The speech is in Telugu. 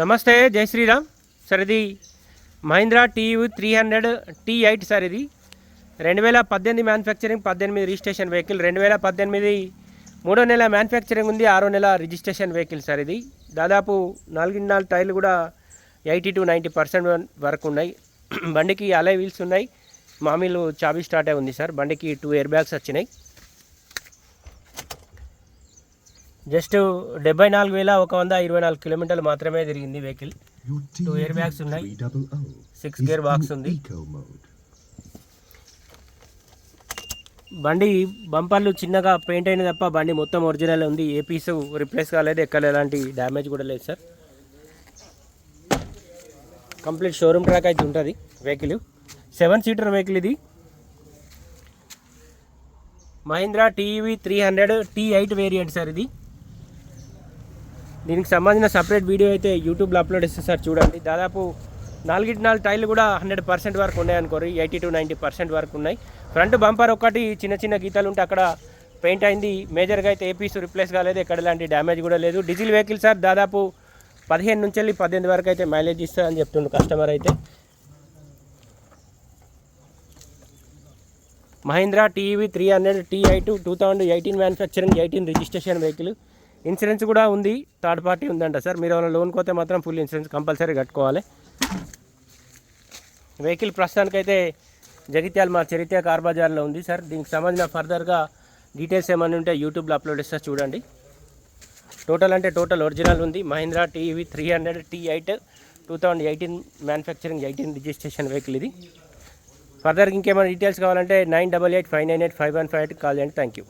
నమస్తే, జై శ్రీరామ్ సార్. ఇది మహీంద్రా TU 300 T8 సార్. ఇది 2018 మ్యానుఫ్యాక్చరింగ్, 18 రిజిస్ట్రేషన్ వెహికల్. 2018 3వ నెల మ్యానుఫ్యాక్చరింగ్ ఉంది, 6వ నెల రిజిస్ట్రేషన్ వెహికల్ సార్. ఇది దాదాపు 4 టైర్లు కూడా 80 to 90% వరకు ఉన్నాయి. బండికి అలై వీల్స్ ఉన్నాయి, మామూలు చాబీ స్టార్ట్ అయి ఉంది సార్. బండికి 2 ఎయిర్ బ్యాగ్స్ వచ్చినాయి. జస్ట్ 74,124 కిలోమీటర్లు మాత్రమే తిరిగింది వెహికల్. 2 ఎయిర్ బ్యాగ్స్ ఉన్నాయి, 6 గేర్ బాక్స్ ఉంది. బండి బంపర్లు చిన్నగా పెయింట్ అయిన తప్ప బండి మొత్తం ఒరిజినల్ ఉంది. ఏ పీసు రిప్లేస్ కాలేదు, ఎక్కడ ఎలాంటి డ్యామేజ్ కూడా లేదు సార్. కంప్లీట్ షోరూమ్ ట్రాక్ అయితే ఉంటుంది వెహికల్. 7 సీటర్ వెహికల్ ఇది. Mahindra TU 300 T8 variant sir. ఇది దీనికి సంబంధించిన సపరేట్ వీడియో అయితే యూట్యూబ్లో అప్లోడ్ చేస్తే సార్ చూడండి. దాదాపు 4 టైర్లు కూడా 100% వరకు ఉన్నాయి అనుకోరు, 80 to 90% వరకు ఉన్నాయి. ఫ్రంట్ బంపర్ ఒకటి చిన్న చిన్న గీతాలు ఉంటే అక్కడ పెయింట్ అయింది. మేజర్గా అయితే ఏ పీసు రిప్లేస్ కాలేదు, ఎక్కడ ఎలాంటి డ్యామేజ్ కూడా లేదు. Diesel vehicle sir. దాదాపు 15 నుంచి 18 వరకు అయితే మైలేజ్ ఇస్తుందని చెప్తుండు కస్టమర్ అయితే. Mahindra TU 300 T8 2018 manufacturing, 18 registration vehicle. Insurance కూడా ఉంది, థర్డ్ పార్టీ ఉందంట సార్. మీరు ఏమైనా లోన్ కోతే మాత్రం ఫుల్ ఇన్సూరెన్స్ కంపల్సరీ కట్టుకోవాలి. వెహికల్ ప్రస్తుతానికైతే జగిత్యాల మా చరిత్ర కార్ బజార్లో ఉంది సార్. దీనికి సంబంధించిన ఫర్దర్గా డీటెయిల్స్ ఏమైనా ఉంటే యూట్యూబ్లో అప్లోడ్ చేస్తే చూడండి. టోటల్ అంటే టోటల్ ఒరిజినల్ ఉంది. Mahindra TU 300 T8 2018 manufacturing, 18 registration vehicle ఇది. ఫర్దర్గా ఇంకేమైనా డీటెయిల్స్ కావాలంటే 9885985158 కాల్ చేయండి. Thank you.